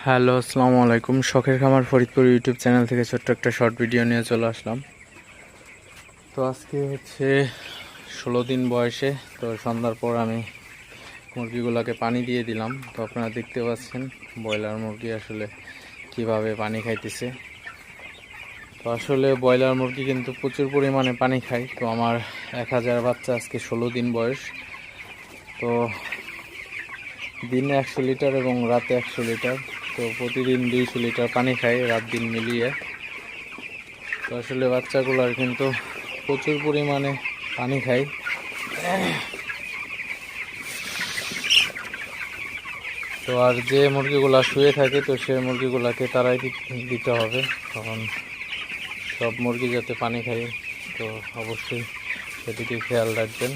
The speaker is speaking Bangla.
হ্যালো, আসসালামু আলাইকুম। শখের খামার ফরিদপুর ইউটিউব চ্যানেল থেকে ছোট্ট একটা শর্ট ভিডিও নিয়ে চলে আসলাম। তো আজকে হচ্ছে 16 দিন বয়সে। তো সন্ধ্যার পর আমি মুরগিগুলোকে পানি দিয়ে দিলাম। তো আপনারা দেখতে পাচ্ছেন ব্রয়লার মুরগি আসলে কিভাবে পানি খাইতেছে। তো আসলে ব্রয়লার মুরগি কিন্তু প্রচুর পরিমাণে পানি খায়। তো আমার 1000 বাচ্চা, আজকে 16 দিন বয়স। তো দিনে 100 লিটার এবং রাতে 100 লিটার। তো প্রতিদিন 200 লিটার পানি খাই, রাত দিন মিলিয়ে। তো আসলে বাচ্চাগুলার কিন্তু প্রচুর পরিমাণে পানি খায়। তো আর যে মুরগিগুলা শুয়ে থাকে, তো সে মুরগিগুলাকে তারাই দিতে হবে, কারণ সব মুরগি যাতে পানি খায়। তো অবশ্যই সেদিকে খেয়াল রাখবেন।